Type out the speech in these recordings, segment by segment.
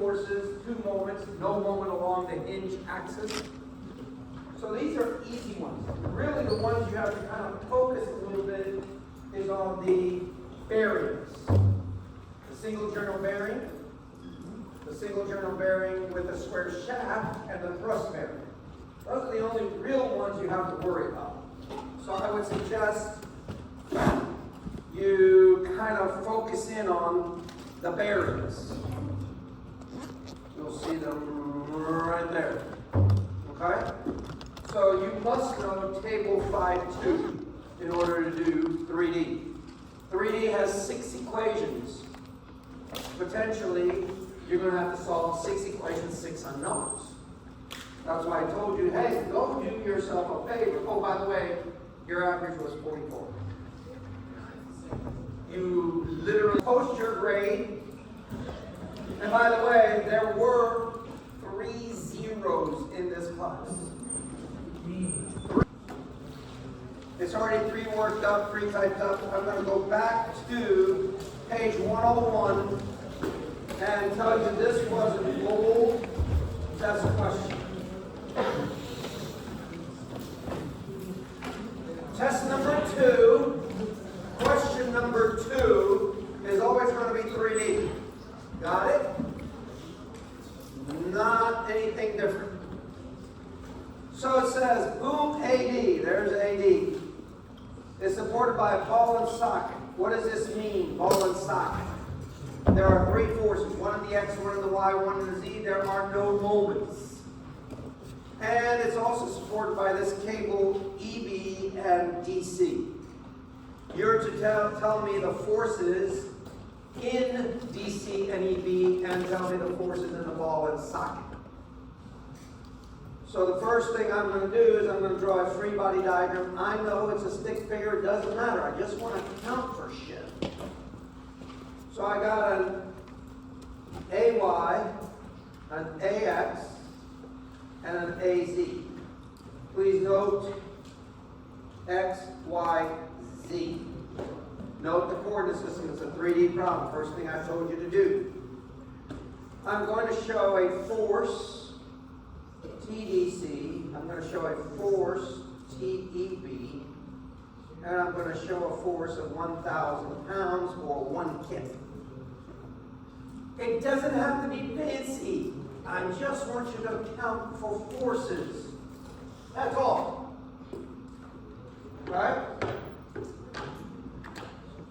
forces, 2 moments, no moment along the hinge axis. So these are easy ones. Really the ones you have to kind of focus a little bit is on the bearings. The single journal bearing, the single journal bearing with a square shaft, and the thrust bearing. Those are the only real ones you have to worry about. So I would suggest you kind of focus in on the bearings. You'll see them right there. Okay? So you must know table 5.2 in order to do 3D. 3D has 6 equations. Potentially, you're going to have to solve 6 equations, 6 unknowns. That's why I told you, hey, go do yourself a favor. Oh, by the way, your average was 44. You literally post your grade. And by the way, there were 3 zeros in this class. It's already pre-worked up, pre-typed up. I'm going to go back to page 101 and tell you this was a bold test question. Test number 2, question number 2 is always going to be 3D. Got it? Not anything different. So it says, boom AD, there's AD, is supported by a ball and socket. What does this mean, ball and socket? There are 3 forces, one in the X, one in the Y, one in the Z. There are no moments. And it's also supported by this cable EB and DC. You're to tell me the forces in DC and EB and tell me the forces in the ball and socket. So the first thing I'm going to do is I'm going to draw a free body diagram. I know it's a stick figure, it doesn't matter. I just want to count for shit. So I got an AY, an AX, and an AZ. Please note X, Y, Z. Note the coordinate system. It's a 3D problem. First thing I told you to do. I'm going to show a force, TDC. I'm going to show a force, TEB. And I'm going to show a force of 1,000 pounds or 1 kip. It doesn't have to be fancy. I just want you to count for forces. That's all. Right?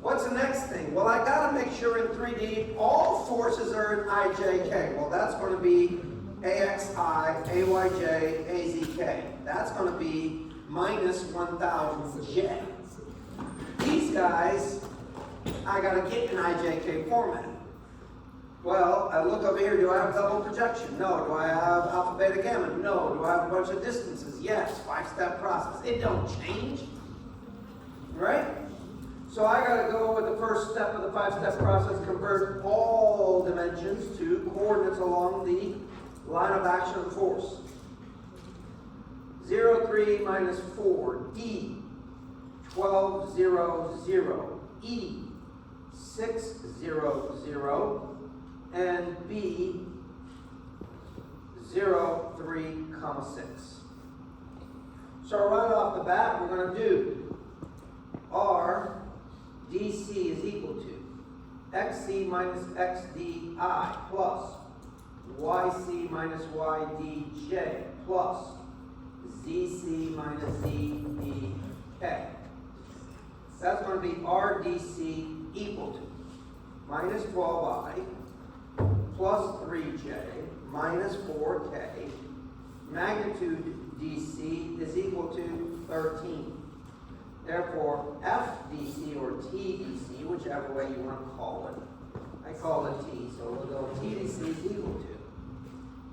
What's the next thing? Well, I got to make sure in 3D all forces are in IJK. Well, that's going to be AXI, AYJ, AZK. That's going to be minus 1,000J. These guys, I got to get in IJK format. Well, I look over here, do I have double projection? No. Do I have alpha, beta, gamma? No. Do I have a bunch of distances? Yes. 5-step process. It don't change. Right? So I got to go with the first step of the 5-step process, convert all dimensions to coordinates along the line of action of force. 0, 3 minus 4, E, 12, 0, 0, E, 6, 0, 0, and B, 0, 3, comma 6. So right off the bat, we're going to do R DC is equal to XC minus XDI plus YC minus YDJ plus ZC minus ZDK. That's going to be RDC equal to minus 12I plus 3J minus 4K. Magnitude DC is equal to 13. Therefore, FDC or TDC, whichever way you want to call it, I call it T, so we'll go TDC is equal to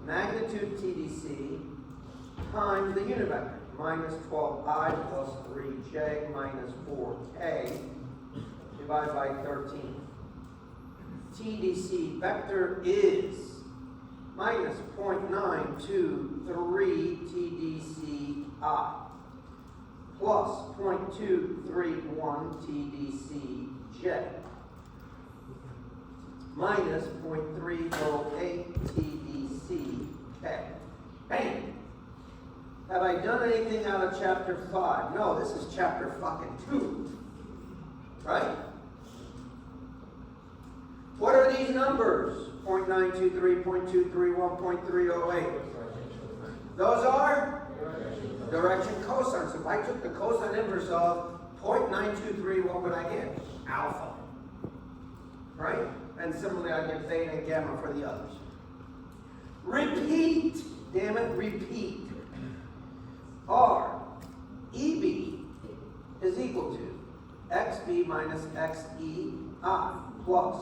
magnitude TDC times the unit vector, minus 12I plus 3J minus 4K divided by 13. TDC vector is minus 0.923 TDCI plus 0.231 TDCJ minus 0.308 TDC K. Bam! Have I done anything out of chapter 5? No, this is chapter fucking 2. Right? What are these numbers? 0.923, 0.231, 0.308. Those are direction cosine. So if I took the cosine inverse of 0.923, what would I get? Alpha. Right? And similarly, I get beta and gamma for the others. Repeat. Damn it, repeat. R, EB is equal to XB minus XEI plus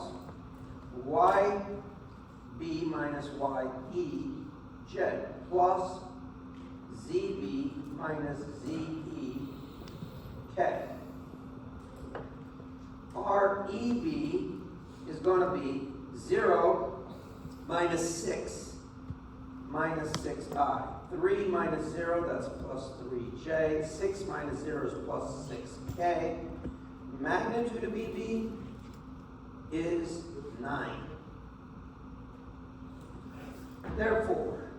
YB minus YEJ plus ZB minus ZEK. REB is going to be 0 minus 6 minus 6I. 3 minus 0, that's plus 3J. 6 minus 0 is plus 6K. Magnitude of EB is 9. Therefore,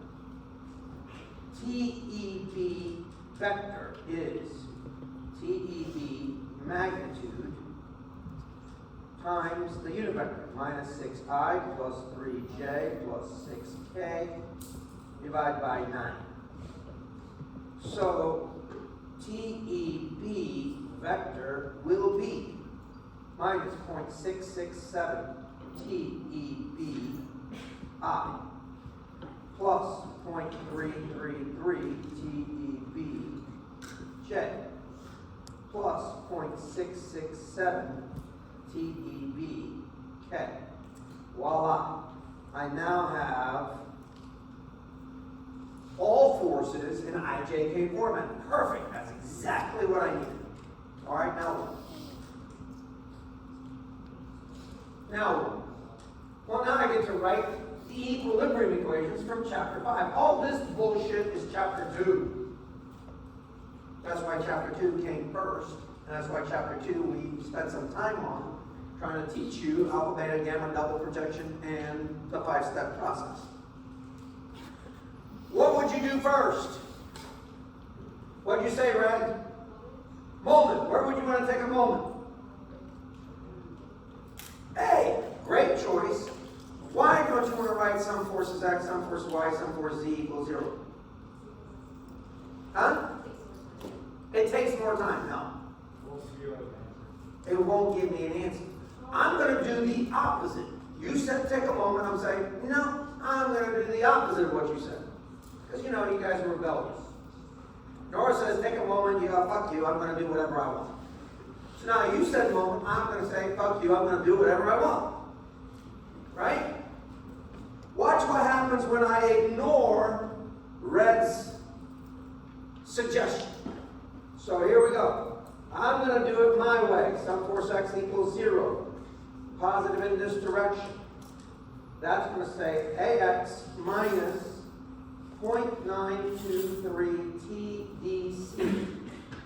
TEB vector is TEB magnitude times the unit vector, minus 6I plus 3J plus 6K divided by 9. So, TEB vector will be minus 0.667 TEB I plus 0.333 TEB J plus 0.667 TEB K. Voila. I now have all forces in IJK format. Perfect. That's exactly what I needed. All right, now what? Now what? Well, now I get to write the equilibrium equations from chapter 5. All this bullshit is chapter 2. That's why chapter 2 came first. And that's why chapter 2 we spent some time on, trying to teach you alpha, beta, gamma, double projection, and the 5-step process. What would you do first? What'd you say, Red? Moment. Where would you want to take a moment? A. Great choice. Why don't you want to write some forces x, some force y, some force z equals 0? Huh? It takes more time. No. It won't give me an answer. I'm going to do the opposite. You said take a moment. I'm saying, no, I'm going to do the opposite of what you said. Because, you know, you guys are rebellious. Nora says, take a moment, you go, fuck you, I'm going to do whatever I want. So now you said moment, I'm going to say, fuck you, I'm going to do whatever I want. Right? Watch what happens when I ignore Red's suggestion. So here we go. I'm going to do it my way. Some force x equals 0. Positive in this direction. That's going to say AX minus 0.923 TDC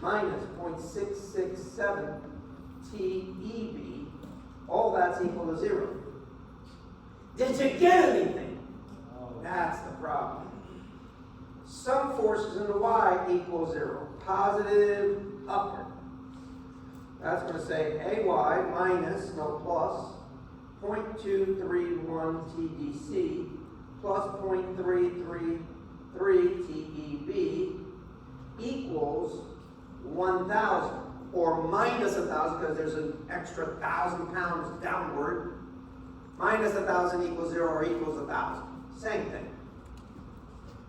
minus 0.667 TEB. All that's equal to 0. Did you get anything? That's the problem. Some forces in the y equals 0. Positive upward. That's going to say AY minus, no plus, 0.231 TDC plus 0.333 TEB equals 1,000, or minus 1,000 because there's an extra 1,000 pounds downward. Minus 1,000 equals 0 or equals 1,000. Same thing.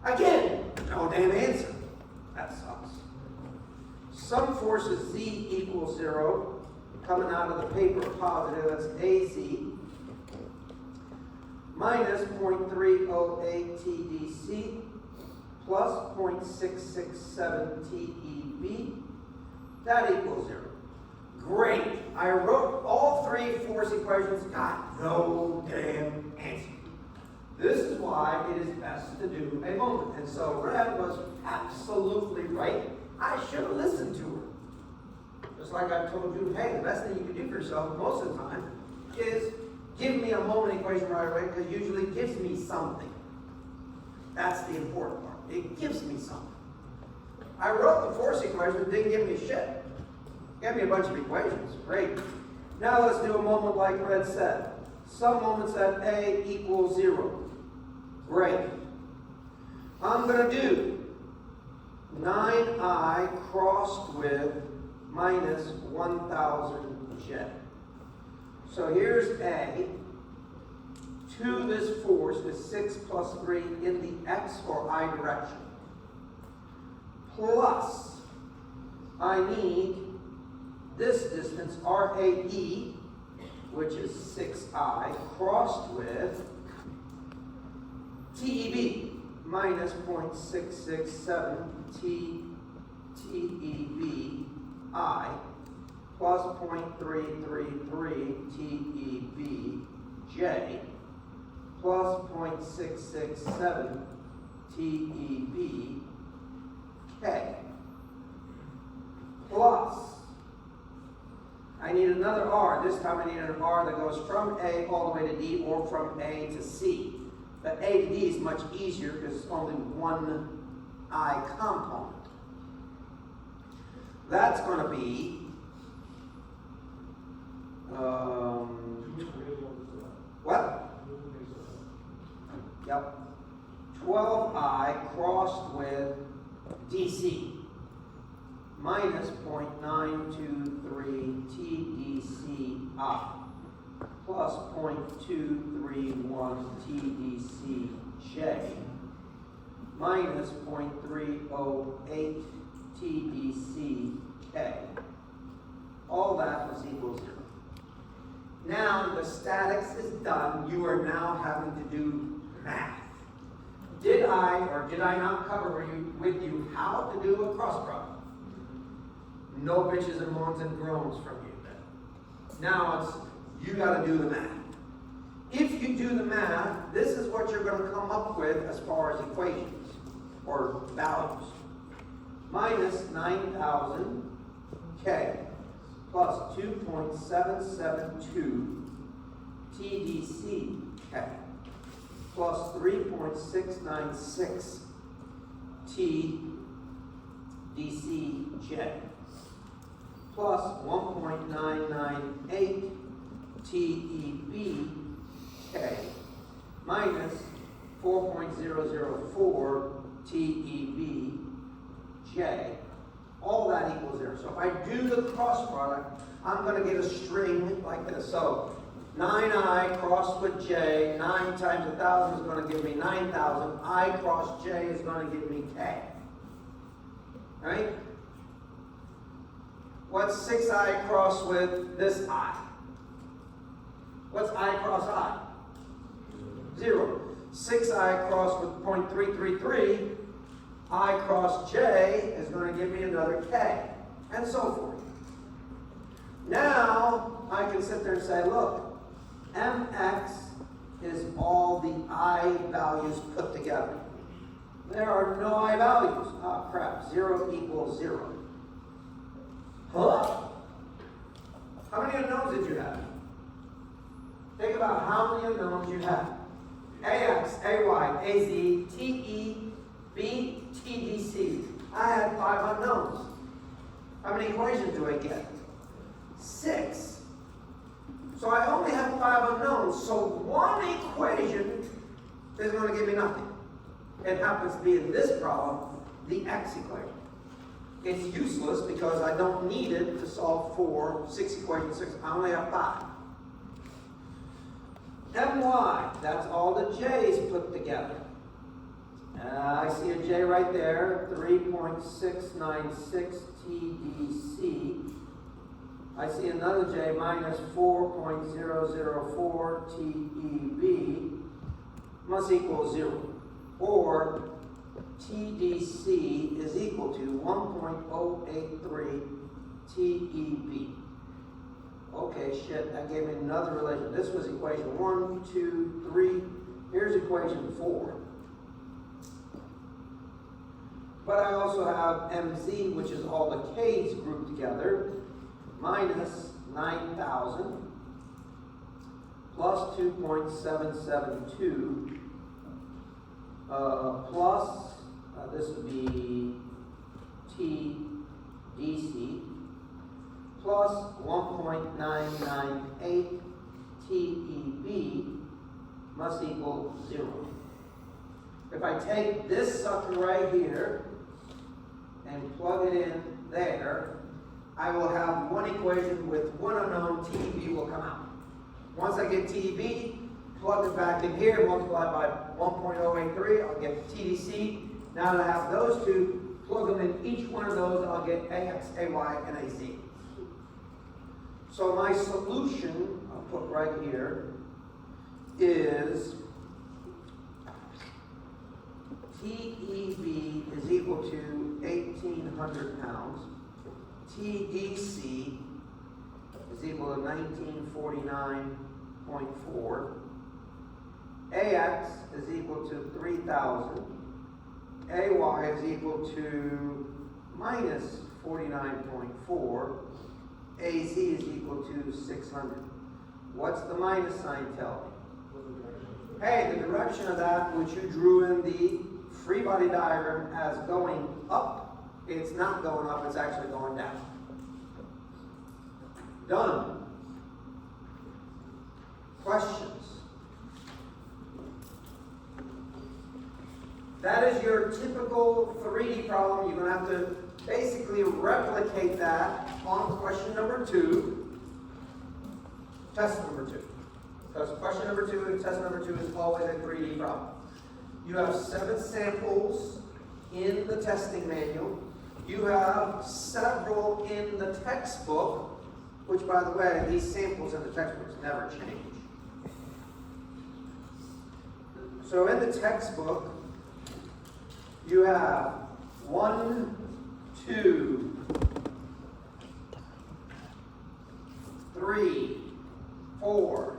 Again, no damn answer. That sucks. Some forces Z equals 0, coming out of the paper positive, that's AZ, minus 0.308 TDC, plus 0.667 TEB, that equals 0. Great. I wrote all three force equations, got no damn answer. This is why it is best to do a moment. And so Red was absolutely right. I should have listened to her. Just like I told you, hey, the best thing you can do for yourself most of the time is give me me a moment equation right away because usually it gives me something. That's the important part. It gives me something. I wrote the force equation, it didn't give me shit. It gave me a bunch of equations. Great. Now let's do a moment like Red said. Some moments at A equals 0. Great. I'm going to do 9I crossed with minus 1000J. So here's A. To this force is 6 plus 3 in the X or I direction. Plus, I need this distance, RAE, which is 6I, crossed with TEB, minus 0.667 TEB I, plus 0.333 TEB J, plus 0.667 TEB K, plus, I need another R. This time I need an R that goes from A all the way to D or from A to C. But A to D is much easier because it's only one I component. That's going to be what? Yep. 12I crossed with DC minus 0.923 TDCI plus 0.231 TDCJ minus 0.308 TDCK. All that was equal 0. Now the statics is done. You are now having to do math. Did I or did I not cover with you how to do a cross product? No bitches and moans and groans from you then. Now it's, you got to do the math. If you do the math, this is what you're going to come up with as far as equations or values. Minus 9,000 K plus 2.772 TDC K plus 3.696 TDCJ plus 1.998 TEBK minus 4.004 TEBJ. All that equals 0. So if I do the cross product, I'm going to get a string like this. So 9I crossed with J, 9 times 1,000 is going to give me 9,000. I cross J is going to give me K. Right? What's 6I cross with this I? What's I cross I? 0. 6I cross with 0.333. I cross J is going to give me another K. And so forth. Now, I can sit there and say, look, MX is all the I values put together. There are no I values. Ah, crap. 0 equals 0. Huh? How many unknowns did you have? Think about how many unknowns you have. AX, AY, AZ, TE, B, TDC. I had 5 unknowns. How many equations do I get? 6. So I only have 5 unknowns. So one equation is going to give me nothing. It happens to be in this problem, the X equation. It's useless because I don't need it to solve for 6 equations. 6. I only have 5. MY, that's all the J's put together. I see a J right there, 3.696 TDC. I see another J minus 4.004 TEB must equal 0. Or TDC is equal to 1.083 TEB. Okay, shit, that gave me another relation. This was equation 1, 2, 3. Here's equation 4. But I also have MZ, which is all the K's grouped together, minus 9,000. plus 2.772 plus, this would be TDC, plus 1.998 TEB must equal 0. If I take this sucker right here and plug it in there, I will have one equation with one unknown. TEB will come out. Once I get TEB, plug it back in here, multiply by 1.083, I'll get TDC. Now that I have those two, plug them in each one of those, I'll get AX, AY, and AC. So my solution, I'll put right here, is TEB is equal to 1,800 pounds. TDC is equal to 1949.4. AX is equal to 3,000. AY is equal to minus 49.4. AC is equal to 600. What's the minus sign tell me? Hey, the direction of that which you drew in the free body diagram as going up, it's not going up, it's actually going down. Done. Questions? That is your typical 3D problem. You're going to have to basically replicate that on question number 2, test number 2. Because question number 2 and test number 2 is always a 3D problem. You have 7 samples in the testing manual. You have several in the textbook, which, by the way, these samples in the textbooks never change. So in the textbook, you have 1, 2, 3, 4,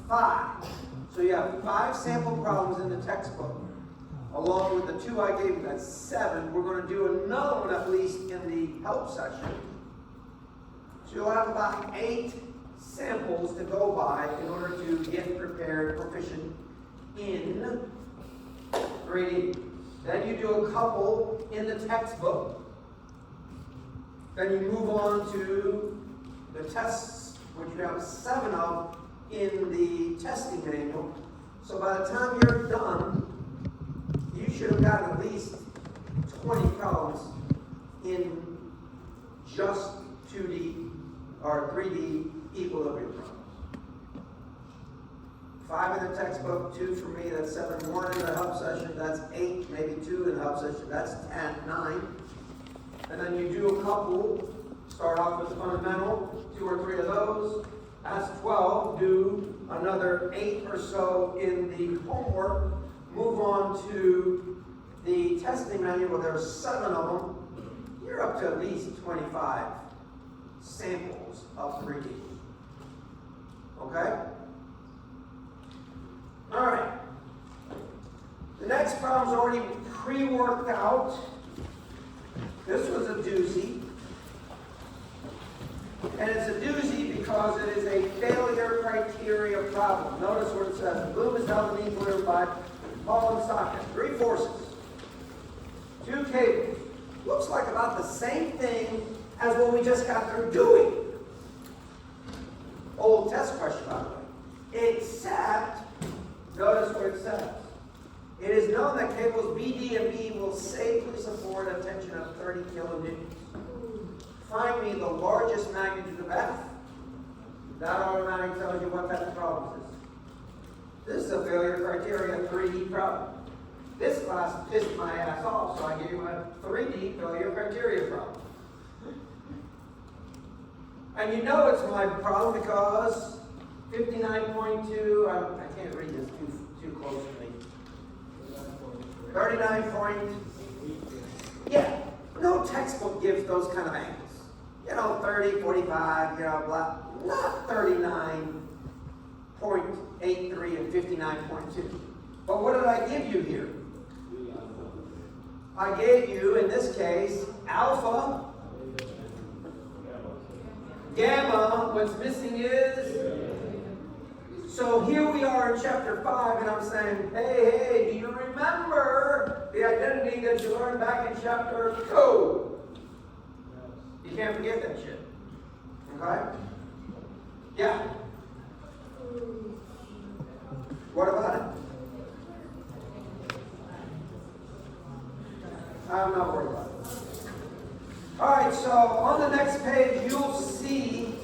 5. So you have 5 sample problems in the textbook, along with the 2 I gave you, that's 7. We're going to do another one at least in the help session. So you'll have about 8 samples to go by in order to get prepared, proficient in 3D. Then you do a couple in the textbook. Then you move on to the tests, which you have 7 of in the testing manual. So by the time you're done, you should have gotten at least 20 problems in just 2D or 3D equilibrium problems. 5 in the textbook, 2 for me, that's 7. 1 in the help session, that's 8. Maybe 2 in the help session, that's 10, 9. And then you do a couple, start off with the fundamental, 2 or 3 of those. That's 12. Do another 8 or so in the homework. Move on to the testing manual. There are 7 of them. You're up to at least 25 samples of 3D. Okay? All right. The next problem's already pre-worked out. This was a doozy. And it's a doozy because it is a failure criteria problem. Notice what it says. The boom is held in equilibrium by ball and socket. 3 forces. 2 cables. Looks like about the same thing as what we just got through doing. Old test question, by the way. Except, notice what it says. It is known that cables BD and B will safely support a tension of 30 kilonewtons. Find me the largest magnitude of F. That automatically tells you what type of problem this is. This is a failure criteria 3D problem. This class pissed my ass off, so I gave you a 3D failure criteria problem. And you know it's my problem because 59.2, I can't read this too close to me. 39 point, yeah, no textbook gives those kind of angles. You know, 30, 45, you know, blah, not 39.83 and 59.2. But what did I give you here? I gave you, in this case, alpha, Gamma, what's missing is? So here we are in chapter 5, and I'm saying, hey, do you remember the identity that you learned back in chapter 2? You can't forget that shit. Okay? Yeah. What about it? I'm not worried about it. Alright, so on the next page, you'll see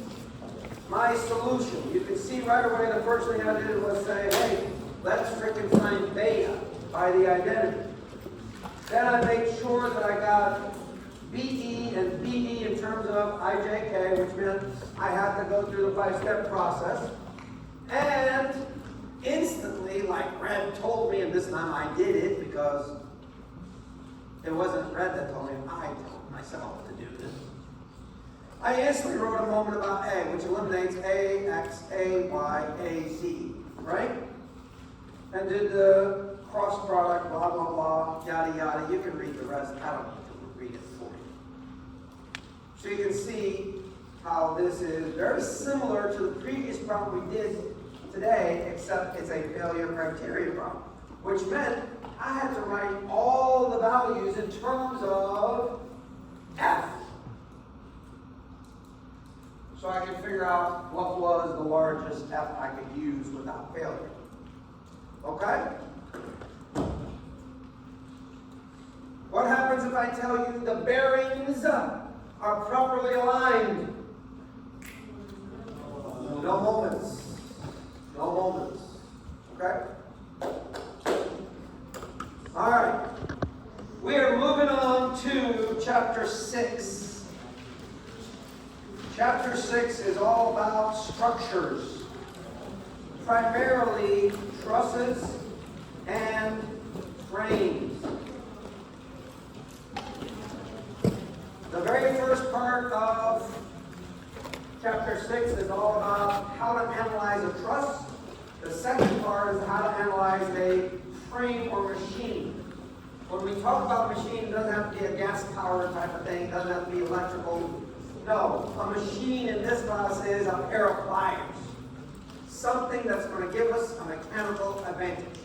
my solution. You can see right away the first thing I did was say, hey, let's freaking find beta by the identity. Then I made sure that I got BE and BD in terms of IJK, which meant I had to go through the 5-step process. And instantly, like Red told me, and this time I did it because it wasn't Red that told me, I told myself to do this. I instantly wrote a moment about A, which eliminates A, X, A, Y, A, Z, right? And did the cross product, blah, blah, blah, yada, yada. You can read the rest. I don't need to read it for you. So you can see how this is very similar to the previous problem we did today, except it's a failure criteria problem, which meant I had to write all the values in terms of F. So I could figure out what was the largest F I could use without failure. Okay? What happens if I tell you the bearings are properly aligned? No moments. No moments. Okay? Alright. We are moving on to chapter 6. Chapter 6 is all about structures, primarily trusses and frames. The very first part of chapter 6 is all about how to analyze a truss. The second part is how to analyze a frame or machine. When we talk about machine, it doesn't have to be a gas powered type of thing, it doesn't have to be electrical. No, a machine in this class is a pair of pliers. Something that's going to give us a mechanical advantage.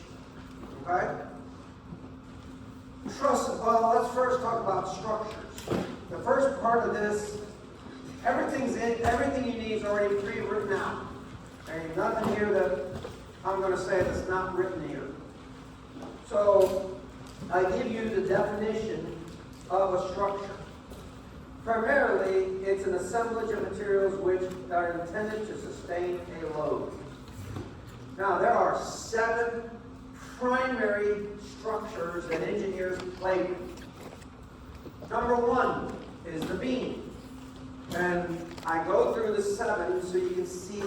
Okay? Trusses, well, let's first talk about structures. The first part of this, everything you need is already pre-written out. There's nothing here that I'm going to say that's not written here. So, I give you the definition of a structure. Primarily, it's an assemblage of materials which are intended to sustain a load. Now, there are 7 primary structures that engineers play with. Number 1 is the beam. And I go through the 7 so you can see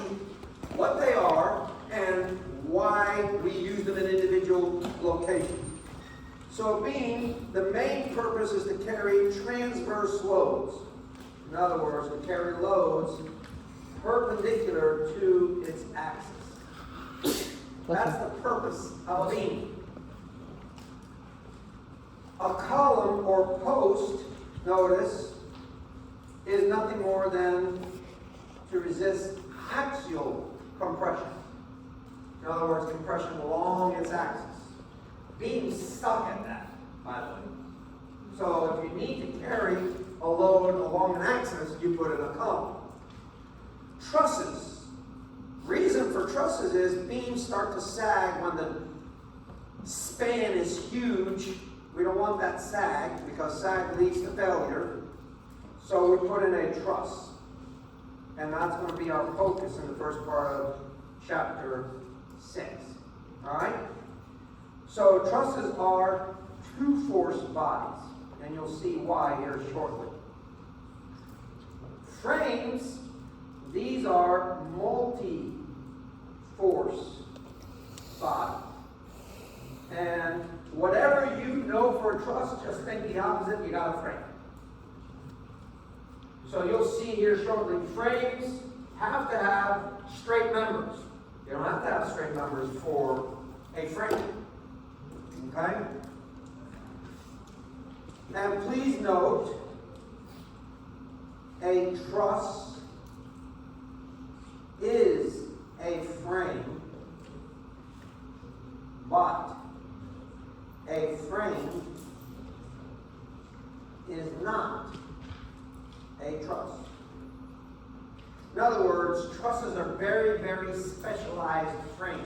what they are and why we use them in individual locations. So a beam, the main purpose is to carry transverse loads. In other words, to carry loads perpendicular to its axis. That's the purpose of a beam. A column or post, notice, is nothing more than to resist axial compression. In other words, compression along its axis. Beams stuck at that, by the way. So if you need to carry a load along an axis, you put in a column. Trusses. Reason for trusses is beams start to sag when the span is huge. We don't want that sag because sag leads to failure. So we put in a truss. And that's going to be our focus in the first part of chapter 6. Alright? So trusses are 2-force bodies. And you'll see why here shortly. Frames, these are multi-force bodies. And whatever you know for a truss, just think the opposite, you got a frame. So you'll see here shortly, frames have to have straight members. You don't have to have straight members for a frame. Okay? And please note, a truss is a frame, but a frame is not a truss. In other words, trusses are very, very specialized frames.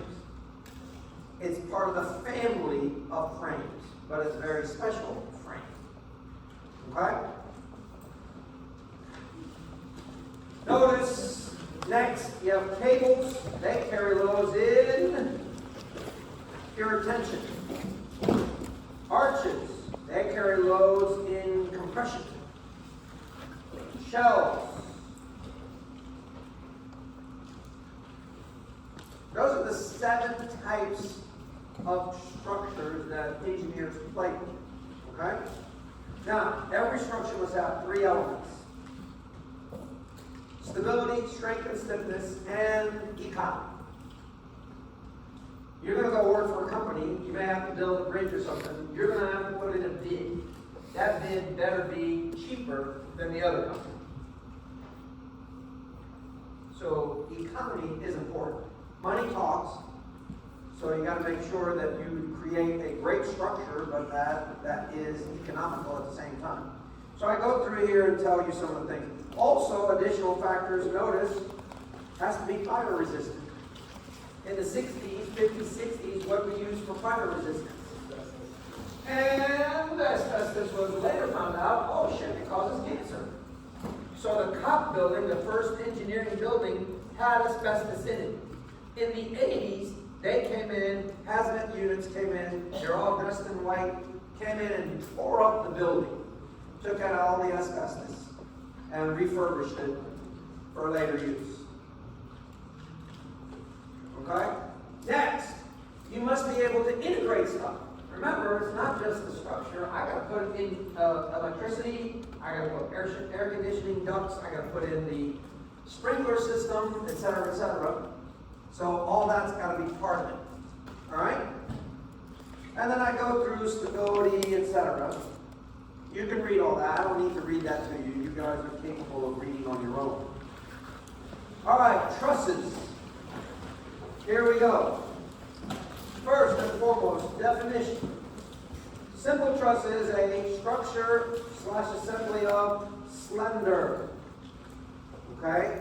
It's part of the family of frames, but it's a very special frame. Okay? Notice, next, you have cables. They carry loads in pure tension. Arches, they carry loads in compression. Shelves. Those are the 7 types of structures that engineers play with. Okay? Now, every structure must have 3 elements: stability, strength and stiffness, and economy. You're going to go work for a company, you may have to build a bridge or something, you're going to have to put in a bid. That bid better be cheaper than the other company. So economy is important. Money talks, so you got to make sure that you create a great structure, but that is economical at the same time. So I go through here and tell you some of the things. Also, additional factors, notice, has to be fire resistant. In the 60s, 50s, 60s, what we used for fire resistance. And asbestos was later found out, oh shit, it causes cancer. So the Koch building, the first engineering building, had asbestos in it. In the 80s, they came in, hazmat units came in, they're all dressed in white, came in and tore up the building, took out all the asbestos, and refurbished it for later use. Okay? Next, you must be able to integrate stuff. Remember, it's not just the structure. I got to put in electricity, I got to put air conditioning ducts, I got to put in the sprinkler system, etc., etc. So all that's got to be part of it. All right? And then I go through stability, etc. You can read all that. I don't need to read that to you. You guys are capable of reading on your own. All right, trusses. Here we go. First and foremost, definition. Simple truss is a structure / assembly of slender. Okay?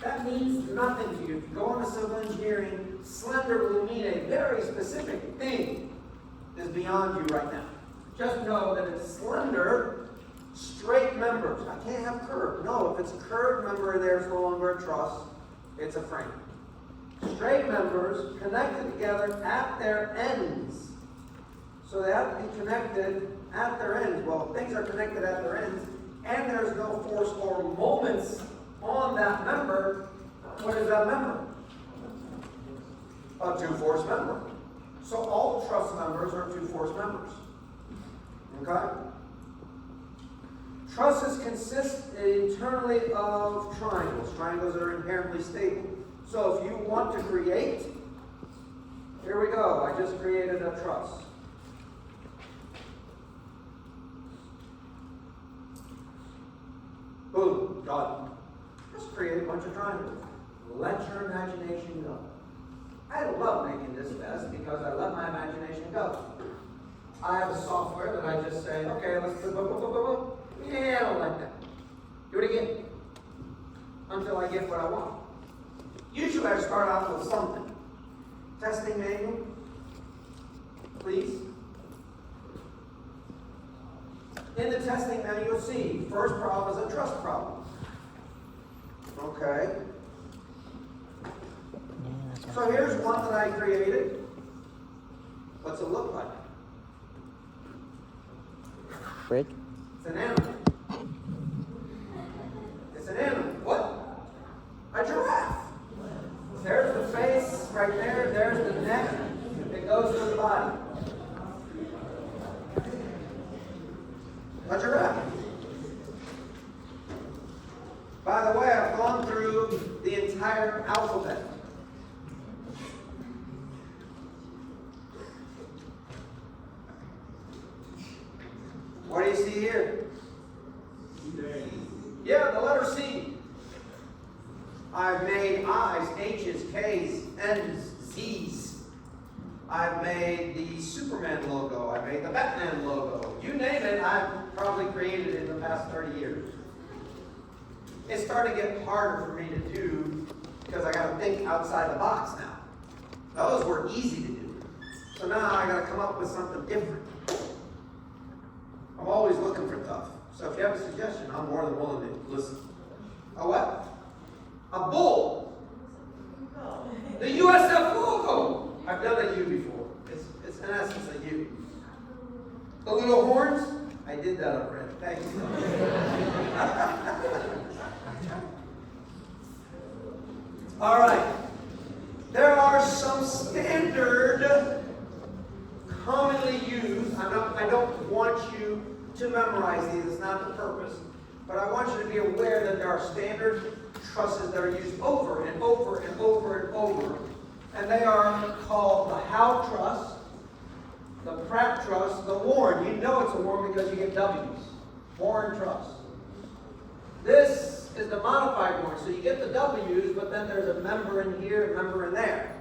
That means nothing to you. If you go into civil engineering, slender will mean a very specific thing is beyond you right now. Just know that it's slender, straight members. I can't have curved. No, if it's a curved member in there, it's no longer a truss. It's a frame. Straight members connected together at their ends. So they have to be connected at their ends. Well, if things are connected at their ends, and there's no force or moments on that member, what is that member? A two-force member. So all truss members are two-force members. Okay? Trusses consist internally of triangles. Triangles are inherently stable. So if you want to create, here we go. I just created a truss. Boom, done. Just create a bunch of triangles. Let your imagination go. I love making this mess because I let my imagination go. I have a software that I just say, okay, let's do boom. Yeah, I don't like that. Do it again. Until I get what I want. Usually I start out with something. Testing manual, please. In the testing manual, you'll see first problem is a truss problem. Okay. So here's one that I created. What's it look like? Brick? It's an animal. It's an animal. What? A giraffe. There's the face right there. There's the neck. It goes to the body. A giraffe. By the way, I've gone through the entire alphabet. What do you see here? Yeah, the letter C. I've I've made I's, H's, K's, N's, Z's. I've made the Superman logo. I made the Batman logo. You name it, I've probably created it in the past 30 years. It's starting to get harder for me to do because I got to think outside the box now. Those were easy to do. So now I got to come up with something different. I'm always looking for stuff. So if you have a suggestion, I'm more than willing to listen. A what? A bull. The USF logo. I've done a U before. It's in essence a U. The little horns. I did that already. Thank you. All right. There are some standard, commonly used. I don't want you to memorize these. It's not the purpose. But I want you to be aware that there are standard trusses that are used over and over and over and over. And they are called the Howe truss, the Pratt truss, the Warren. You know it's a Warren because you get W's. Warren truss. This is the modified Warren. So you get the W's, but then there's a member in here, a member in there.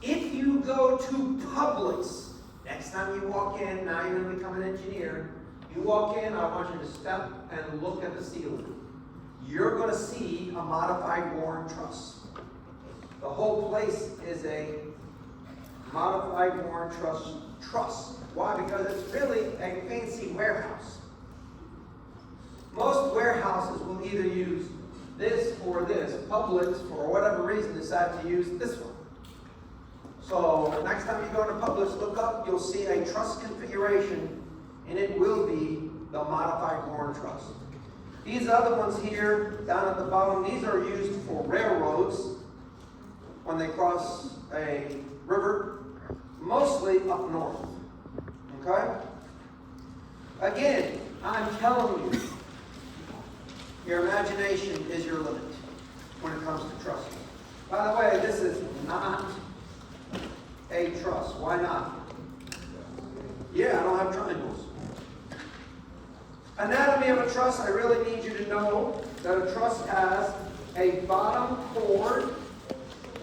If you go to Publix, next time you walk in, now you're going to become an engineer, you walk in, I want you to step and look at the ceiling. You're going to see a modified Warren truss. The whole place is a modified Warren truss. Why? Because it's really a fancy warehouse. Most warehouses will either use this or this. Publix, for whatever reason, decide to use this one. So next time you go to Publix, look up, you'll see a truss configuration, and it will be the modified Warren truss. These other ones here, down at the bottom, these are used for railroads when they cross a river, mostly up north. Okay? Again, I'm telling you, your imagination is your limit when it comes to trusses. By the way, this is not a truss. Why not? Yeah, I don't have triangles. Anatomy of a truss, I really need you to know that a truss has a bottom chord,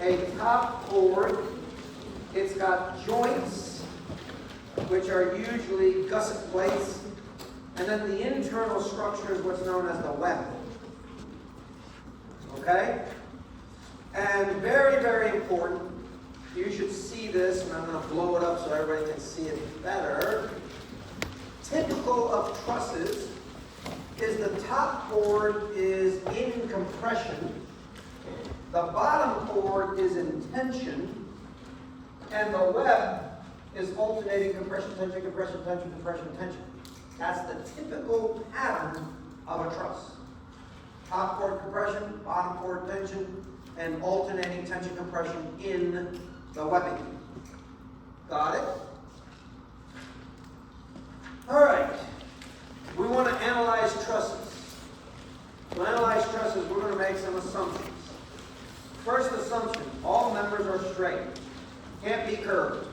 a top chord. It's got joints, which are usually gusset plates, and then the internal structure is what's known as the web. Okay? And very, very important, you should see this, and I'm going to blow it up so everybody can see it better. Typical of trusses is the top chord is in compression, the bottom chord is in tension, and the web is alternating compression, tension, compression, tension, compression, tension. That's the typical pattern of a truss. Top chord compression, bottom chord tension, and alternating tension compression in the webbing. Got it? All right. We want to analyze trusses. To analyze trusses, we're going to make some assumptions. First assumption, all members are straight. Can't be curved.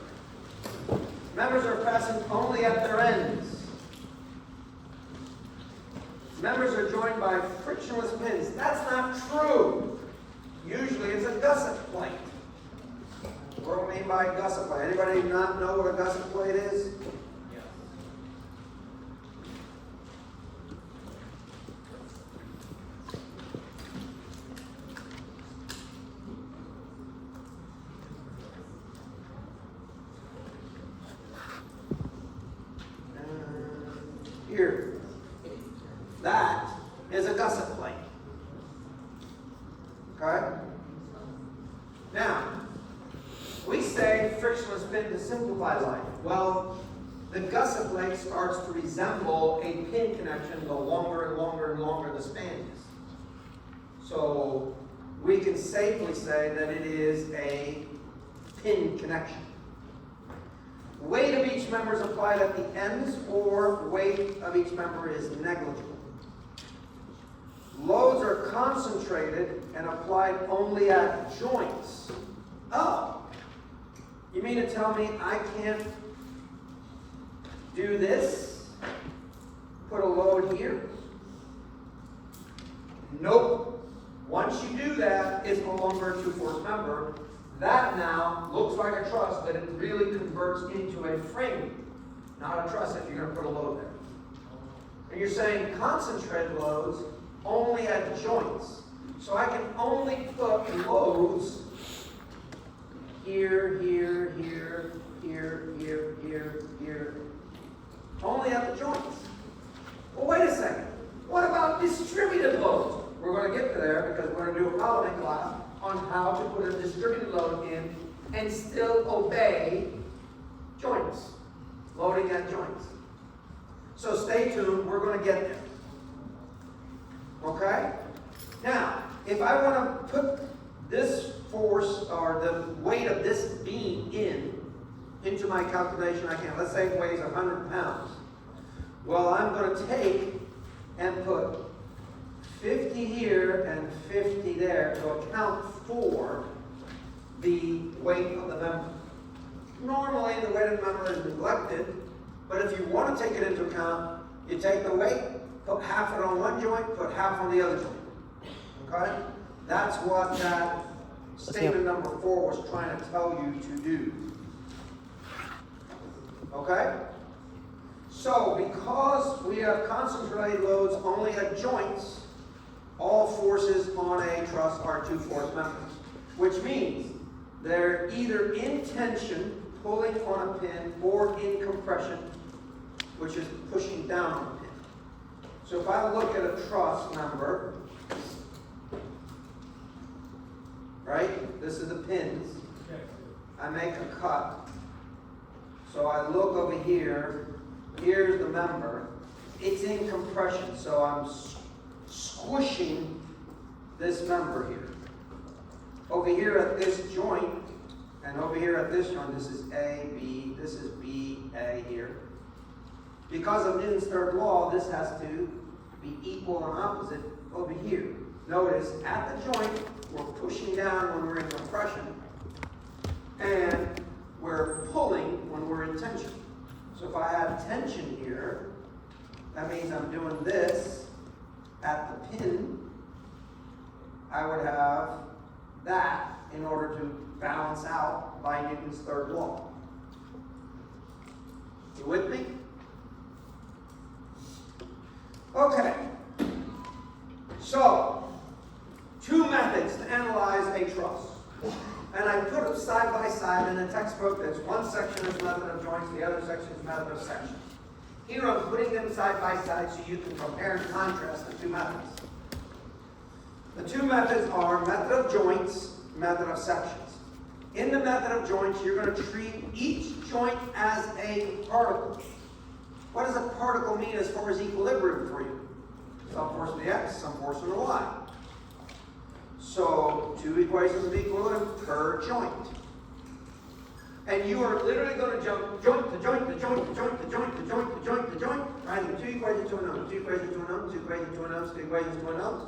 Members are fastened only at their ends. Members are joined by frictionless pins. That's not true. Usually it's a gusset plate. What do we mean by gusset plate? Anybody not know what a gusset plate is? Here. That is a gusset plate. Okay? Now, we say frictionless pin to simplify life. Well, the gusset plate starts to resemble a pin connection the longer and longer and longer the span is. So, we can safely say that it is a pin connection. Weight of each member is applied at the ends, or weight of each member is negligible. Loads are concentrated and applied only at joints. Oh, you mean to tell me I can't do this? Put a load here? Nope. Once you do that, it's no longer a 2/4 member. That now looks like a truss, but it really converts into a frame, not a truss if you're going to put a load there. And you're saying concentrated loads only at joints. So I can only put loads here, here, here, here, here, here, here. Only at the joints. Well, wait a second. What about distributed loads? We're going to get to there because we're going to do a following class on how to put a distributed load in and still obey joints. Loading at joints. So stay tuned. We're going to get there. Okay? Now, if I want to put this force or the weight of this beam into my calculation, I can. Let's say it weighs 100 pounds. Well, I'm going to take and put 50 here and 50 there to account for the weight of the member. Normally, the weight of the member is neglected, but if you want to take it into account, you take the weight, put half it on one joint, put half on the other joint. Okay? That's what that statement number 4 was trying to tell you to do. Okay? So, because we have concentrated loads only at joints, all forces on a truss are 2/4 members, which means they're either in tension, pulling on a pin, or in compression, which is pushing down on a pin. So if I look at a truss member, right? This is the pins. I make a cut. So I look over here. Here's the member. It's in compression, so I'm squishing this member here. Over here at this joint, and over here at this joint, this is A, B, this is B, A here. Because of Newton's third law, this has to be equal and opposite over here. Notice, at the joint, we're pushing down when we're in compression, and we're pulling when we're in tension. So if I have tension here, that means I'm doing this at the pin. I would have that in order to balance out by Newton's third law. You with me? Okay. So, 2 methods to analyze a truss. And I put them side by side in a textbook. There's one section is method of joints, the other section is method of sections. Here I'm putting them side by side so you can compare and contrast the 2 methods. The 2 methods are method of joints, method of sections. In the method of joints, you're going to treat each joint as a particle. What does a particle mean as far as equilibrium for you? Some force in the x, some force in the y. So, 2 equations of equilibrium per joint. And you are literally going to jump joint to joint to joint to joint to joint to joint to joint to joint, writing 2 equations to unknowns, 2 equations to unknowns, 2 equations to unknowns, 2 equations to unknowns,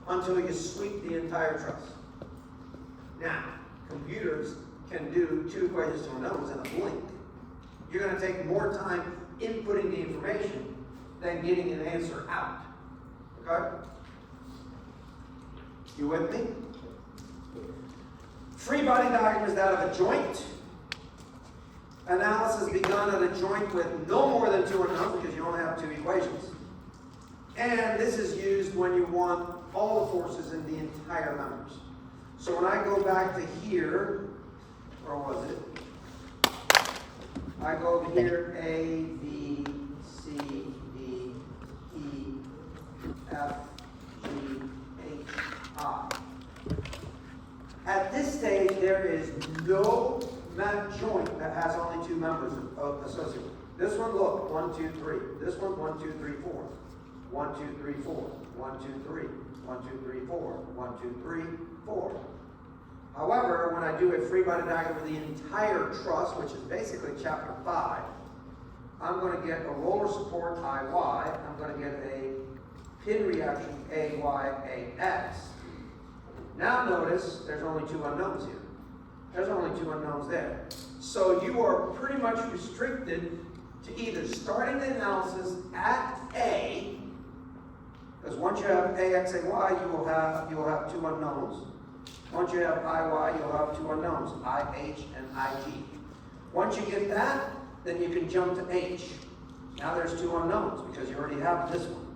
until you sweep the entire truss. Now, computers can do 2 equations to unknowns in a blink. You're going to take more time inputting the information than getting an answer out. Okay? You with me? Free body diagram is that of a joint. Analysis begun at a joint with no more than 2 unknowns because you only have 2 equations. And this is used when you want all the forces in the entire members. So when I go back to here, where was it? I go over here, A, B, C, D, E, F, G, H, I. At this stage, there is no joint that has only 2 members associated. This one, look, 1, 2, 3. This one, 1, 2, 3, 4. 1, 2, 3, 4. 1, 2, 3. 1, 2, 3, 4. 1, 2, 3, 4. However, when I do a free body diagram for the entire truss, which is basically chapter 5, I'm going to get a roller support IY. I'm going to get a pin reaction AYAX. Now notice there's only 2 unknowns here. There's only 2 unknowns there. So you are pretty much restricted to either starting the analysis at A Because once you have AX and Y, you will have two unknowns. Once you have IY, you'll have two unknowns, IH and IG. Once you get that, then you can jump to H. Now there's two unknowns because you already have this one.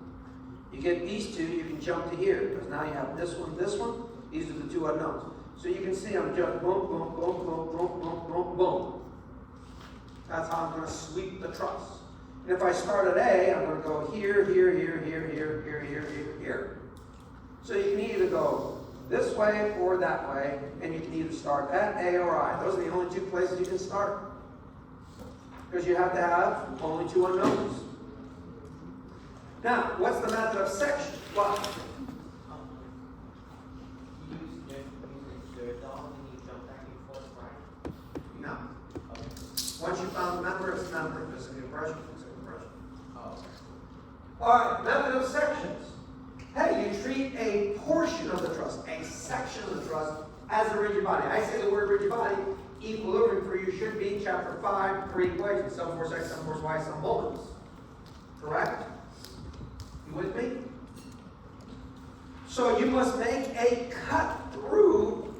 You get these two, you can jump to here because now you have this one. These are the two unknowns. So you can see I'm just boom, boom, boom, boom, boom, boom, boom, boom. That's how I'm going to sweep the truss. And if I start at A, I'm going to go here, here, here, here, here, here, here, here, here. So you can either go this way or that way, and you can either start at A or I. Those are the only two places you can start. Because you have to have only two unknowns. Now, what's the method of section? What? You use the dog and you jump back and forth, right? No. Okay. Once you found the member, it's a member. If it's an impression, it's an impression. Oh, okay. All right, method of sections. Hey, you treat a portion of the truss, a section of the truss, as a rigid body. I say the word rigid body, equilibrium for you should be chapter 5, 3 equations, some force X, some force Y, some moments. Correct? You with me? So you must make a cut through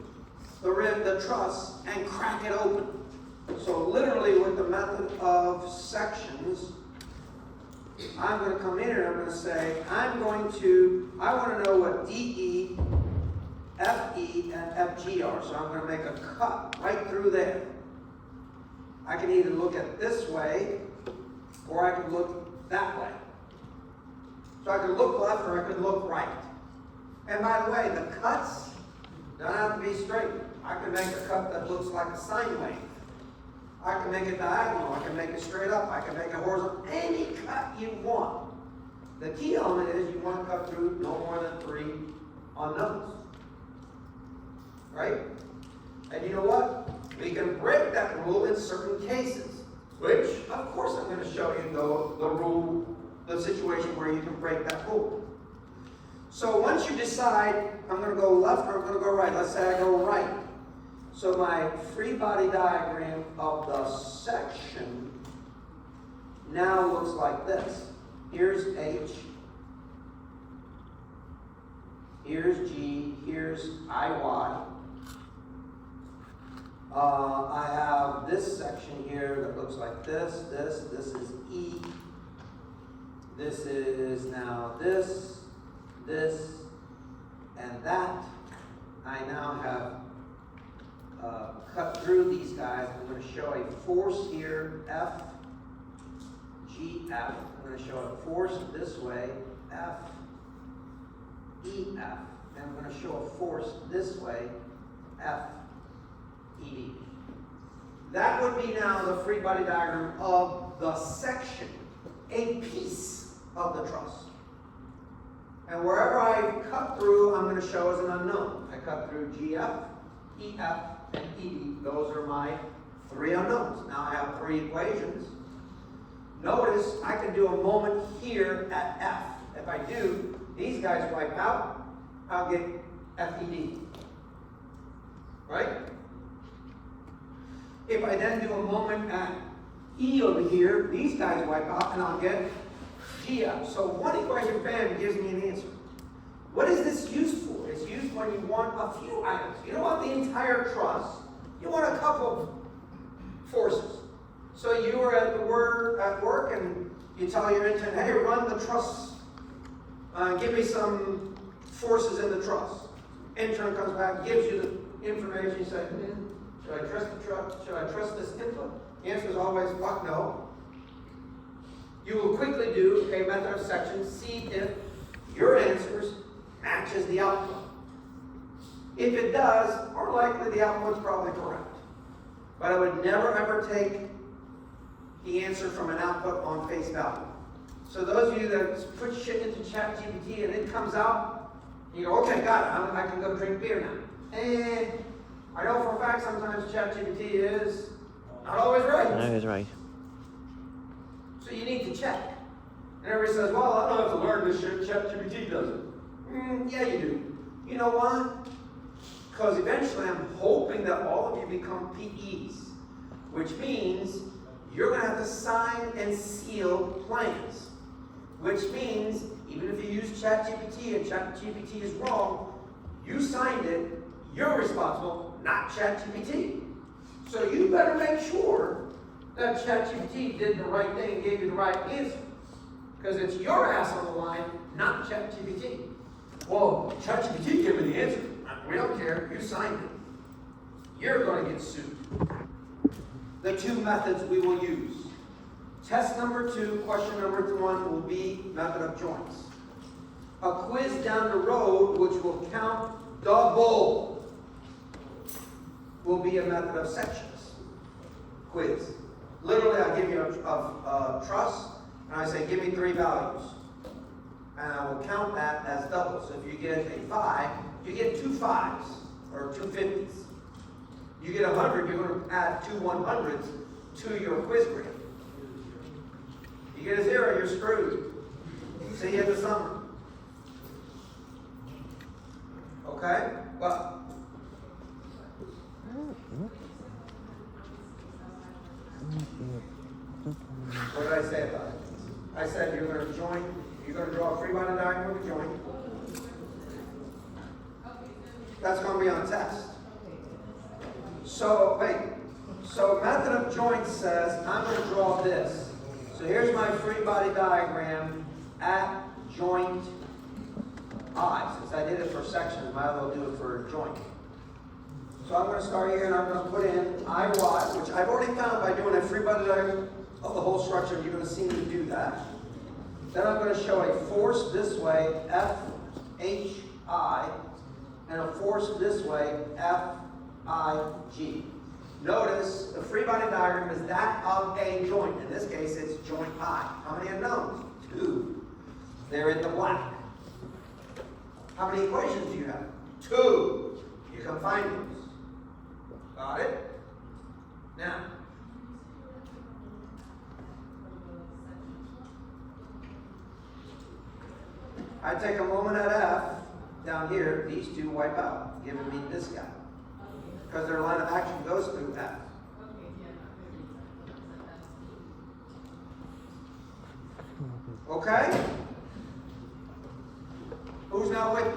the truss and crack it open. So literally with the method of sections, I'm going to come in and I'm going to say, I want to know what DE, FE, and FG are. So I'm going to make a cut right through there. I can either look at this way, or I can look that way. So I can look left or I can look right. And by the way, the cuts don't have to be straight. I can make a cut that looks like a sine wave. I can make it diagonal, I can make it straight up, I can make it horizontal, any cut you want. The key element is you want to cut through no more than 3 unknowns. Right? And you know what? We can break that rule in certain cases, which, of course, I'm going to show you the rule, the situation where you can break that rule. So once you decide, I'm going to go left or I'm going to go right. Let's say I go right. So my free body diagram of the section now looks like this. Here's H, here's G, here's IY. I have this section here that looks like this is E. This is now this, and that. I now have cut through these guys. I'm going to show a force here, F, G, F. I'm going to show a force this way, F, E, F. And I'm going to show a force this way, F, E, D. That would be now the free body diagram of the section, a piece of the truss. And wherever I cut through, I'm going to show as an unknown. I cut through GF, EF, and ED. Those are my 3 unknowns. Now I have 3 equations. Notice I can do a moment here at F. If I do, these guys wipe out, I'll get FED. Right? If I then do a moment at E over here, these guys wipe out and I'll get GF. So one equation, bam, gives me an answer. What is this used for? It's used when you want a few items. You don't want the entire truss. You want a couple of forces. So you are at work and you tell your intern, hey, run the truss. Give me some forces in the truss. Intern comes back, gives you the information. You say, should I trust the truss? Should I trust this input? The answer is always, fuck no. You will quickly do a method of section, see if your answers matches the output. If it does, more likely the output's probably correct. But I would never ever take the answer from an output on face value. So those of you that put shit into ChatGPT and it comes out, you go, okay, got it, I can go drink beer now. And I know for a fact sometimes ChatGPT is not always right. No, he's right. So you need to check. And everybody says, well, I don't have to learn this shit, ChatGPT does it. Yeah, you do. You know why? Because eventually I'm hoping that all of you become PEs, which means you're going to have to sign and seal plans, which means even if you use ChatGPT and ChatGPT is wrong, you signed it, you're responsible, not ChatGPT. So you better make sure that ChatGPT did the right thing and gave you the right answer. Because it's your ass on the line, not ChatGPT. Well, ChatGPT gave me the answer. We don't care, you signed it. You're going to get sued. The two methods we will use. Test number 2, question number 1 will be method of joints. A quiz down the road, which will count double, will be a method of sections. Quiz. Literally, I give you a truss, and I say, give me 3 values. And I will count that as double. So if you get a 5, you get 2 5s, or 2 50s. You get 100, you're going to add 2 100s to your quiz grade. You get a 0, you're screwed. See you in the summer. Okay? Well, what did I say about it? I said you're going to draw a free body diagram with a joint. That's going to be on the test. So, so method of joints says I'm going to draw this. So here's my free body diagram at joint I. Since I did it for sections, might as well do it for a joint. So I'm going to start here and I'm going to put in IY, which I've already found by doing a free body diagram of the whole structure. You're going to see me do that. Then I'm going to show a force this way, FHI, and a force this way, FIG. Notice the free body diagram is that of a joint. In this case, it's joint I. How many unknowns? 2. They're in the black. How many equations do you have? 2. You can find those. Got it? Now, I take a moment at F, down here, these 2 wipe out, giving me this guy. Because their line of action goes through F. Okay? Who's not with me?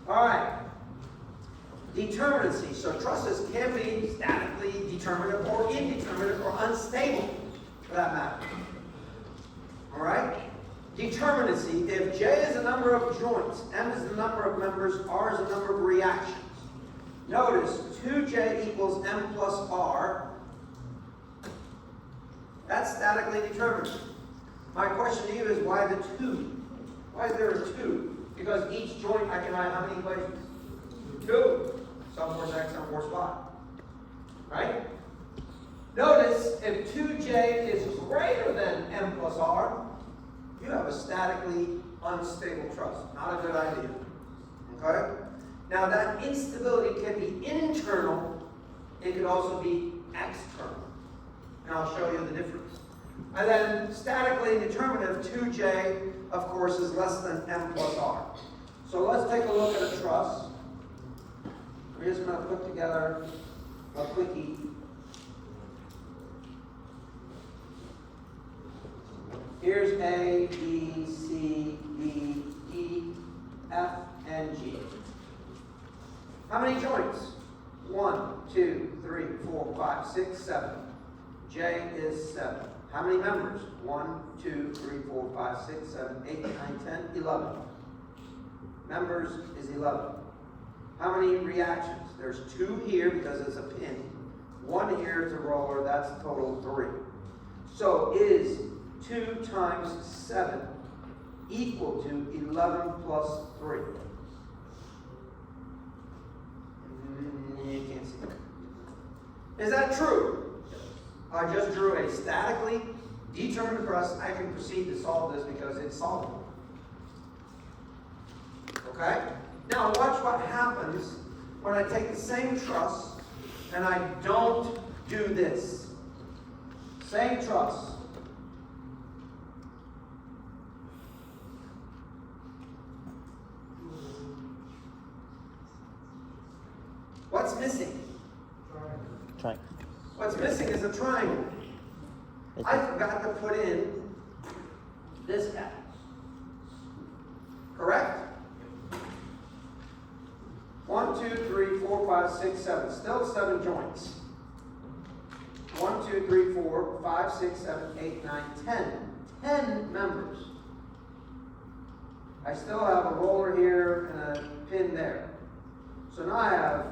Alright. Determinacy. So trusses can be statically determinate or indeterminate or unstable, for that matter. Alright? Determinacy, if J is the number of joints, M is the number of members, R is the number of reactions. Notice, 2J equals M plus R. That's statically determined. My question to you is, why the 2? Why is there a 2? Because each joint, I can write how many equations? 2. Some force X, some force Y. Right? Notice, if 2J is greater than M plus R, you have a statically unstable truss. Not a good idea. Okay? Now that instability can be internal, it could also be external. And I'll show you the difference. And then statically indeterminate, 2J, of course, is less than M plus R. So let's take a look at a truss. We're just going to put together a quickie. Here's A, B, C, D, E, F, and G. How many joints? 1, 2, 3, 4, 5, 6, 7. J is 7. How many members? 1, 2, 3, 4, 5, 6, 7, 8, 9, 10, 11. Members is 11. How many reactions? There's 2 here because it's a pin. 1 here is a roller, that's a total of 3. So is 2 times 7 equal to 11 plus 3. You can't see that. Is that true? I just drew a statically determined truss. I can proceed to solve this because it's solvable. Okay? Now watch what happens when I take the same truss and I don't do this. Same truss. What's missing? Triangle. What's missing is a triangle. I forgot to put in this guy. Correct? 1, 2, 3, 4, 5, 6, 7. Still 7 joints. 1, 2, 3, 4, 5, 6, 7, 8, 9, 10. 10 members. I still have a roller here and a pin there. So now I have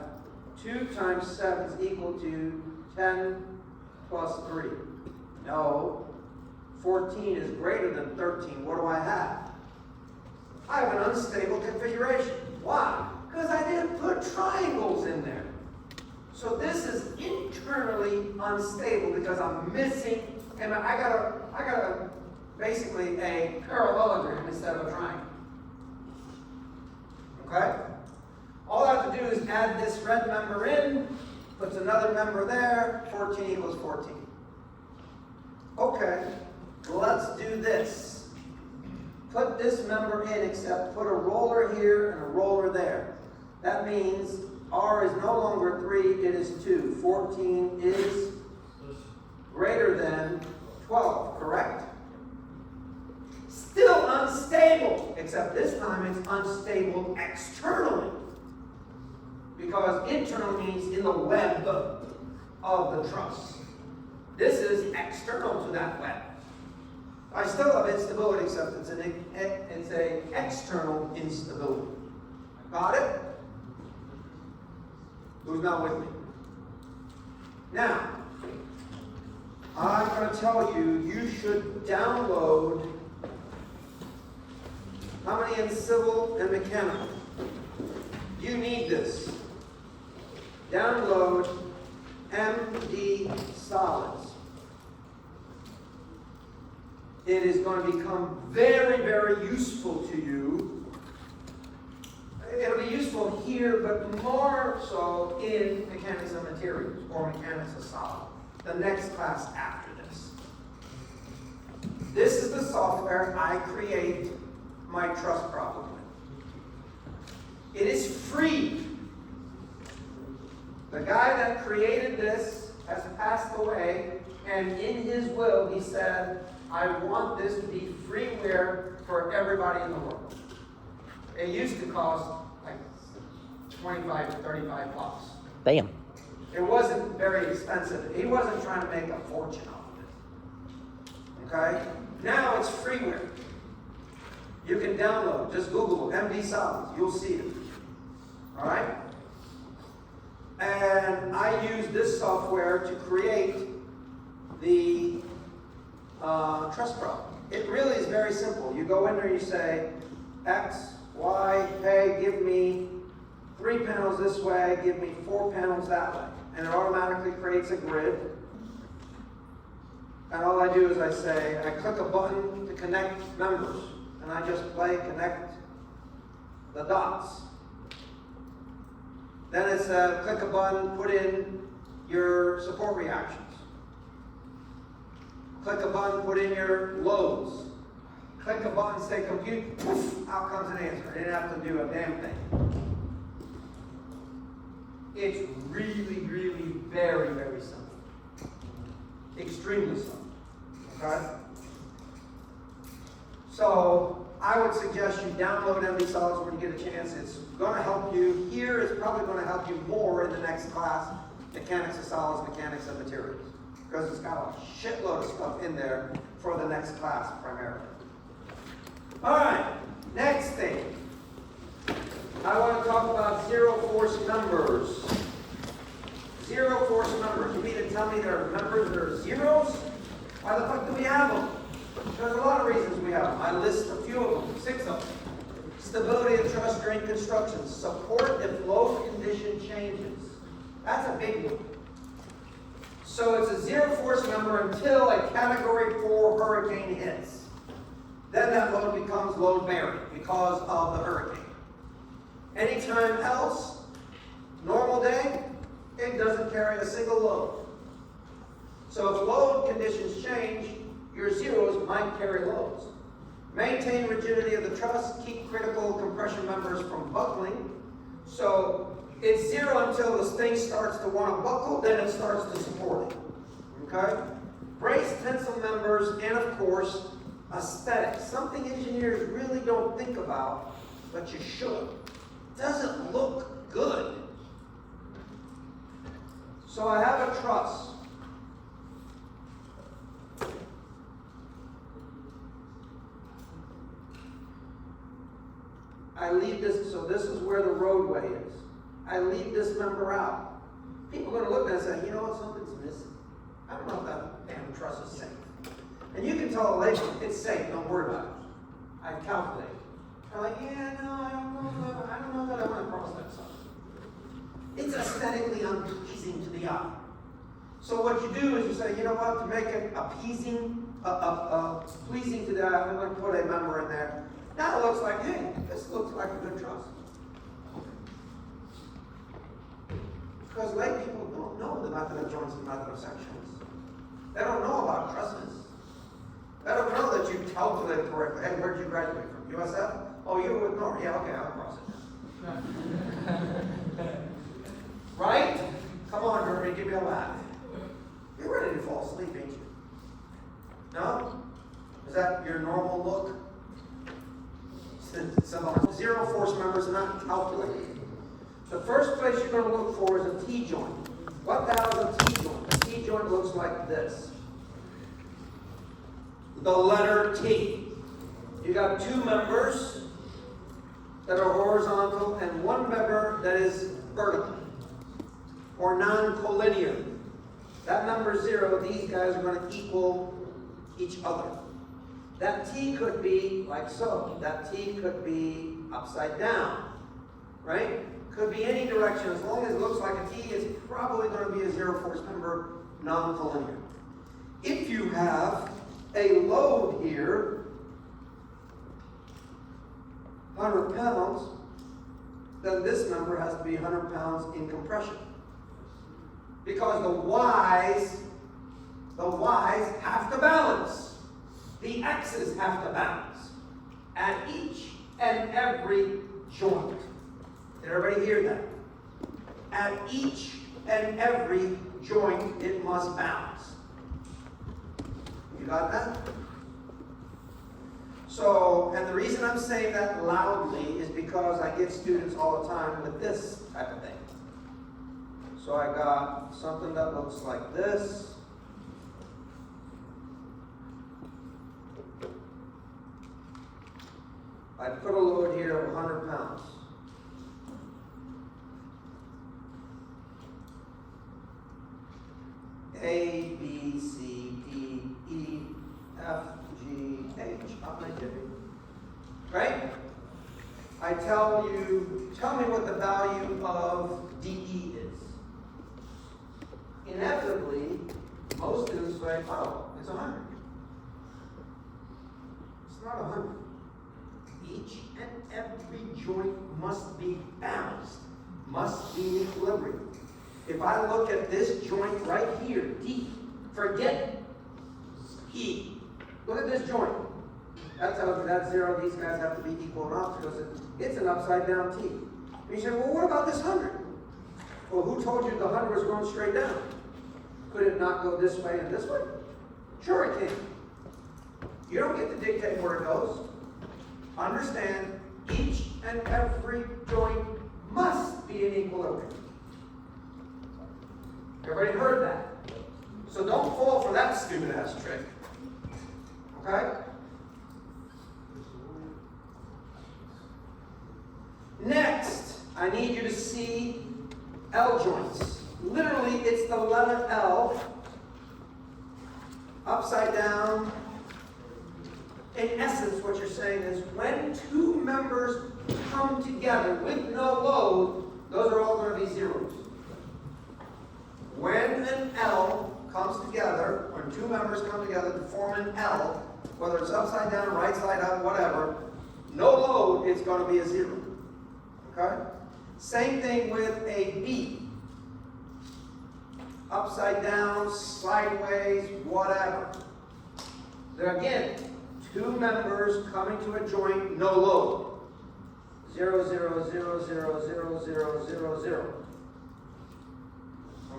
2 times 7 is equal to 10 plus 3. No. 14 is greater than 13. What do I have? I have an unstable configuration. Why? Because I didn't put triangles in there. So this is internally unstable because I'm missing, and I got basically a parallelogram instead of a triangle. Okay? All I have to do is add this red member in, puts another member there, 14 equals 14. Okay, let's do this. Put this member in, except put a roller here and a roller there. That means R is no longer 3, it is 2. 14 is greater than 12, correct? Still unstable, except this time it's unstable externally. Because internal means in the web of the truss. This is external to that web. I still have instability, except it's an external instability. Got it? Who's not with me? Now, I'm going to tell you, you should download how many in civil and mechanical? You need this. Download MD Solids. It is going to become very, very useful to you. It'll be useful here, but more so in mechanics of materials or mechanics of solid. The next class after this. This is the software I create my truss problem with. It is free. The guy that created this has passed away, and in his will he said, I want this to be freeware for everybody in the world. It used to cost like 25 to 35 bucks. Damn. It wasn't very expensive. He wasn't trying to make a fortune off of it. Okay? Now it's freeware. You can download. Just Google MD Solids. You'll see it. All right? And I use this software to create the truss problem. It really is very simple. You go in there, you say, X, Y, hey, give me 3 panels this way, give me 4 panels that way. And it automatically creates a grid. And all I do is I say, I click a button to connect members. And I just play connect the dots. Then it's click a button, put in your support reactions. Click a button, put in your loads. Click a button, say compute, poof, out comes an answer. I didn't have to do a damn thing. It's really, really very, very simple. Extremely simple. Okay? So I would suggest you download MD Solids when you get a chance. It's going to help you here. It's probably going to help you more in the next class, mechanics of solids, mechanics of materials, because it's got a shitload of stuff in there for the next class primarily. All right, next thing. I want to talk about zero force numbers. Zero force numbers. You mean to tell me there are numbers that are zeros? Why the fuck do we have them? There's a lot of reasons we have them. I list a few of them, 6 of them. Stability of truss during construction. Support if load condition changes. That's a big one. So it's a zero force number until a category 4 hurricane hits. Then that load becomes load bearing because of the hurricane. Anytime else, normal day, it doesn't carry a single load. So if load conditions change, your zeros might carry loads. Maintain rigidity of the truss, keep critical compression members from buckling. So it's 0 until this thing starts to want to buckle, then it starts to support it. Okay? Brace tensile members, and of course, Aesthetics, something engineers really don't think about, but you should. Doesn't look good. So I have a truss. I leave this, so this is where the roadway is. I leave this member out. People are gonna look at it and say, you know what, something's missing. I don't know if that damn truss is safe. And you can tell a lady, it's safe, don't worry about it. I've calculated. I'm like, yeah, no, I don't know that I wanna cross that side. It's aesthetically unpleasing to the eye. So what you do is you say, you know what, to make it pleasing to the eye, I'm gonna put a member in there. Now it looks like, hey, this looks like a good truss. Because lay people don't know the method of joints and method of sections. They don't know about trusses. They don't know that you calculate correctly. Hey, where did you graduate from? USF? Oh, you were with Norm. Yeah, okay, I'll cross it. Right? Come on, Germany, give me a laugh. You're ready to fall asleep, ain't you? No? Is that your normal look? Some zero force members are not calculated. The first place you're going to look for is a T-joint. What the hell is a T-joint? A T-joint looks like this. The letter T. You got two members that are horizontal and one member that is vertical or non-collinear. That number 0, these guys are going to equal each other. That T could be like so. That T could be upside down, right? Could be any direction. As long as it looks like a T, it's probably going to be a zero force member, non-collinear. If you have a load here, 100 pounds, then this number has to be 100 pounds in compression. Because the Y's have to balance. The X's have to balance at each and every joint. Did everybody hear that? At each and every joint, it must balance. You got that? So, and the reason I'm saying that loudly is because I get students all the time with this type of thing. So I got something that looks like this. I put a load here of 100 pounds. A, B, C, D, E, F, G, H. Up my jiffy. Right? I tell you, tell me what the value of DE is. Inevitably, most students say, oh, it's 100. It's not 100. Each and every joint must be balanced, must be in equilibrium. If I look at this joint right here, D, forget E. Look at this joint. That tells me that's 0. These guys have to be equal and opposite. It's an upside down T. And you say, well, what about this 100? Well, who told you the 100 was going straight down? Could it not go this way and this way? Sure it can. You don't get to dictate where it goes. Understand, each and every joint must be in equilibrium. Everybody heard that? So don't fall for that stupid ass trick. Okay? Next, I need you to see L joints. Literally, it's the letter L, upside down. In essence, what you're saying is when two members come together with no load, those are all going to be zeros. When an L comes together, when two members come together to form an L, whether it's upside down, right side up, whatever, no load, it's going to be a 0. Okay? Same thing with a B. Upside down, sideways, whatever. There again, two members coming to a joint, no load. 0, 0, 0, 0, 0, 0, 0, 0.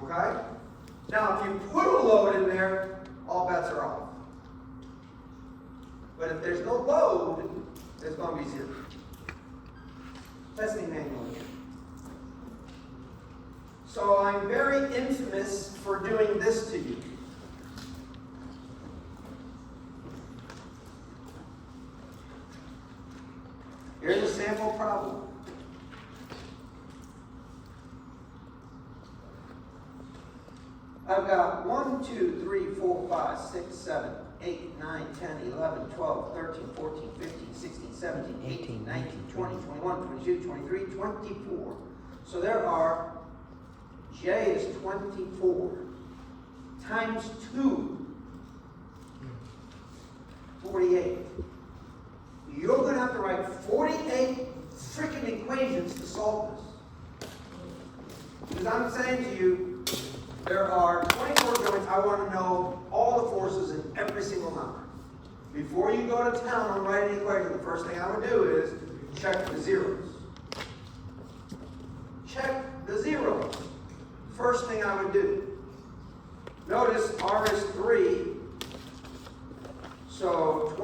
Okay? Now, if you put a load in there, all bets are off. But if there's no load, there's going to be 0. Testing manual again. So I'm very infamous for doing this to you. Here's a sample problem. I've got 1, 2, 3, 4, 5, 6, 7, 8, 9, 10, 11, 12, 13, 14, 15, 16, 17, 18, 19, 20, 21, 22, 23, 24. So there are, J is 24 times 2, 48. You're going to have to write 48 freaking equations to solve this. Because I'm saying to you, there are 24 joints. I want to know all the forces in every single number. Before you go to town on writing an equation, the first thing I would do is check the zeros. Check the zeros. First thing I would do. Notice R is 3. So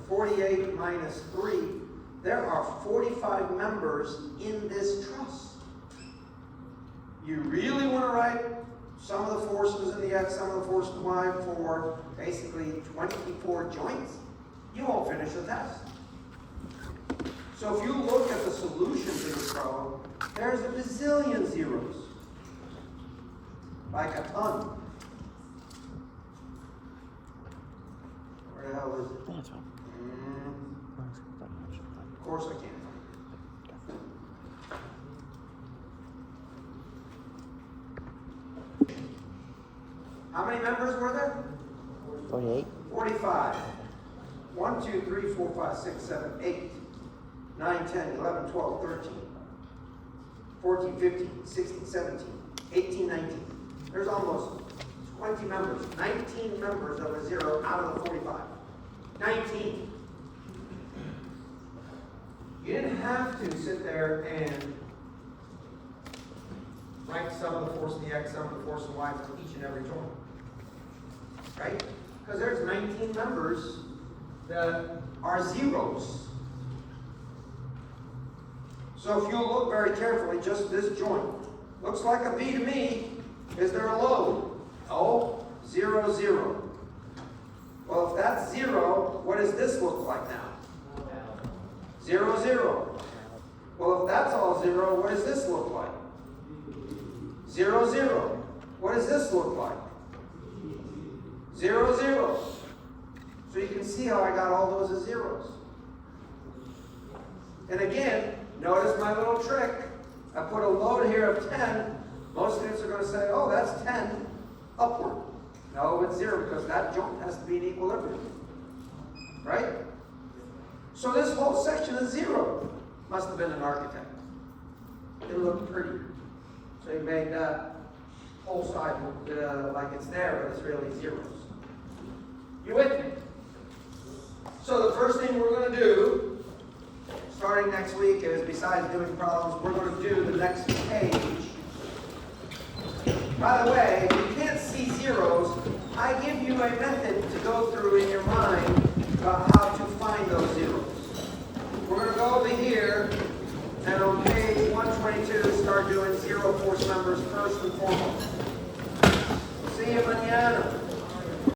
48 minus 3. There are 45 members in this truss. You really want to write some of the forces in the X, some of the forces in the Y for basically 24 joints? You won't finish the test. So if you look at the solution to this problem, there's a bazillion zeros. Like a ton. Where the hell is it? That's fine. Of course I can't find it. How many members were there? 48. 45. 1, 2, 3, 4, 5, 6, 7, 8, 9, 10, 11, 12, 13, 14, 15, 16, 17, 18, 19. There's almost 20 members. 19 members of a 0 out of the 45. 19. You didn't have to sit there and write some of the force in the X, some of the force in the Y for each and every joint. Right? Because there's 19 members that are zeros. So if you look very carefully, just this joint. Looks like a V to me. Is there a load? Oh, 0, 0. Well, if that's 0, what does this look like now? 0, 0. Well, if that's all 0, what does this look like? 0, 0. What does this look like? 0, 0. So you can see how I got all those as zeros. And again, notice my little trick. I put a load here of 10. Most students are going to say, oh, that's 10 upward. No, it's 0 because that joint has to be in equilibrium. Right? So this whole section is 0. Must have been an architect. It looked pretty. So he made that whole side look like it's there, but it's really zeros. You with me? So the first thing we're going to do, starting next week, is besides doing problems, we're going to do the next page. By the way, if you can't see zeros, I give you a method to go through in your mind about how to find those zeros. We're going to go over here, and on page 122, start doing zero force numbers first and foremost.